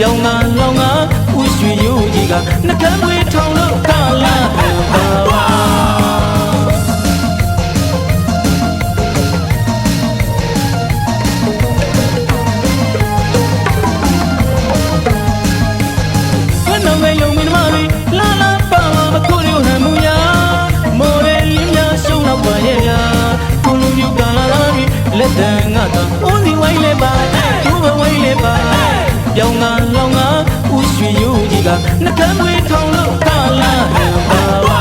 ပြောင်းငါလောင်ငါဥရွှေရိုးကြီးကနှကမ်းတွေထောင်လို့ တာနှကမ်းသွေးထောင်လို့ကလာဟန်ပါပါ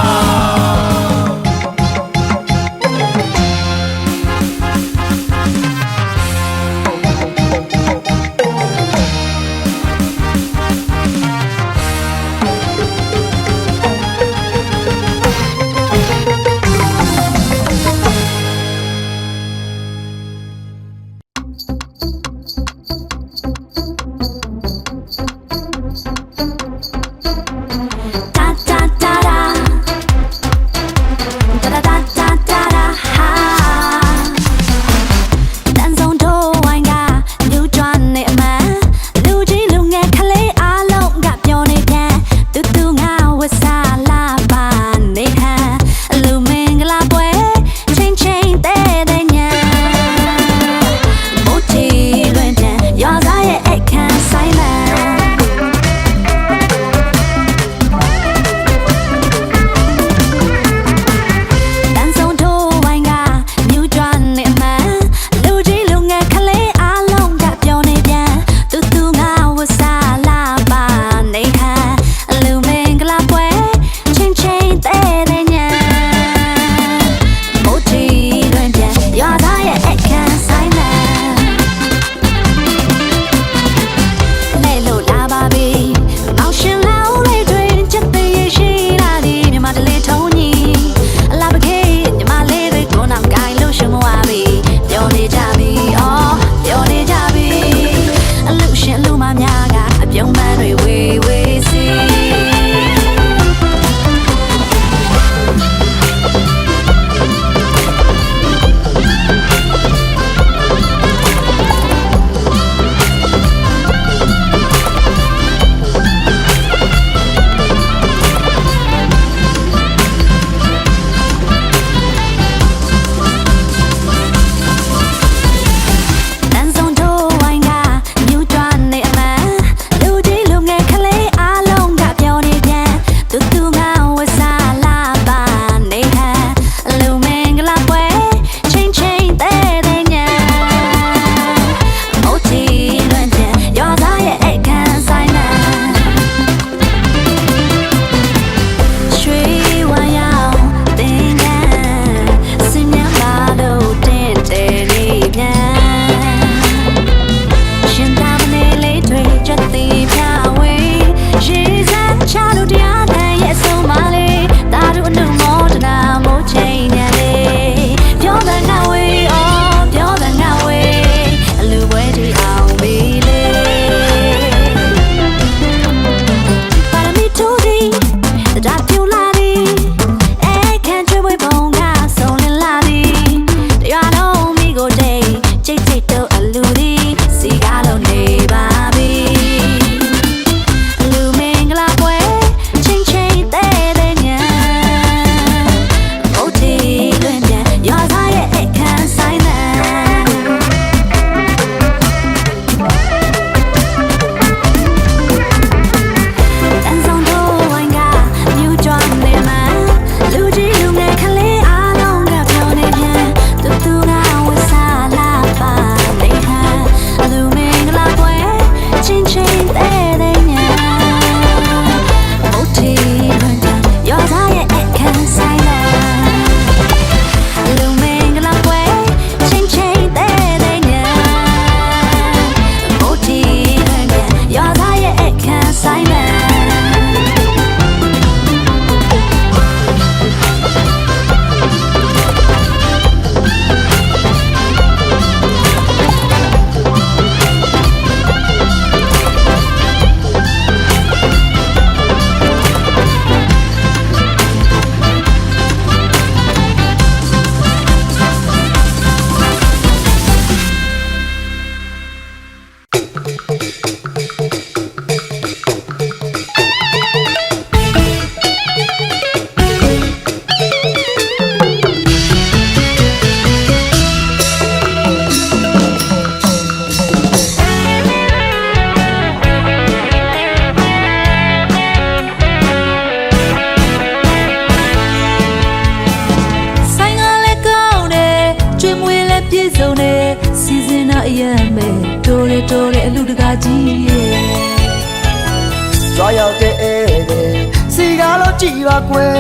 ကြည့်ပါကွယ်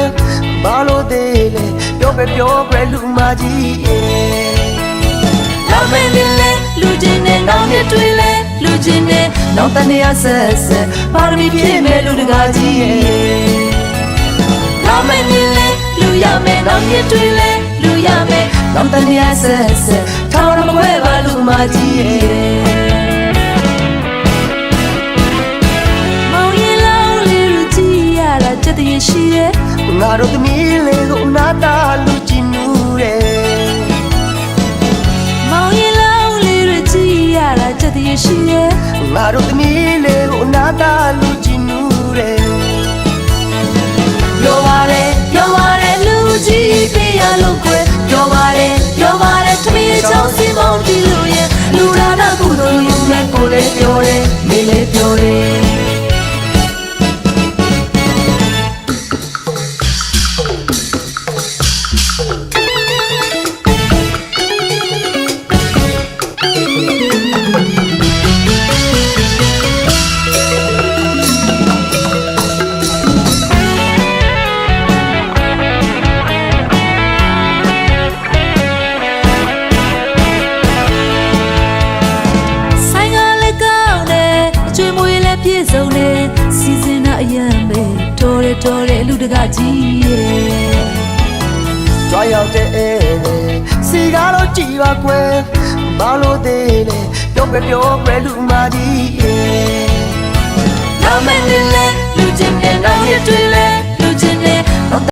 ဘာလို့သေးလဲပြောပဲလူမကြီးလာမယ်လေလူချင်းနဲ့နောက်နှစ်တွေ့လဲလူချင်းနဲ့နောက်တနေ့ဆက်ပါရမီပြည့်မဲ့လူတကာကြီးလာမယ်လေလူရမယ်နောက်နှစ်တွေ့လဲလူရမယ်နောက်တနေ့ဆက်ထောင်းမခွဲပါလူမကြီးမောင်ရင်လောင်းလေးလူကြည့်ရတာချက်တည်းရှိရဲ့ငါတို့သမီးလေးကိုနာတာလူကြည့်နူးတယ်မောင်ရင်လောင်းလေးလူကြည့်ရတာချက်တည်းရှိရဲ့ငါတို့သမီးလေးကိုနာတာလူကြည့်နူးတယ်ပြောပါတယ်လူကြီးပေးရလို့ကွယ်ပြောပါတယ်သမီးချောင်းစီမောင်းတီလို့ရဲ့လူရာနာကုသိုလ်ယူမဲ့ကိုလေးပြောတယ်မိလေးပြောတယ်ပြည့်စုံနေစီစဉ်တာအရန်ပဲတော်တယ်လူတကကြီးရဲ့ကြွားရောက်တဲ့စီကားတော့ကြည်ပါကွယ်ဘာလို့သေးလဲပြောပဲလူမကြီးလာမယ်လေလူချင်းနဲ့နောက်ရတွေ့လဲ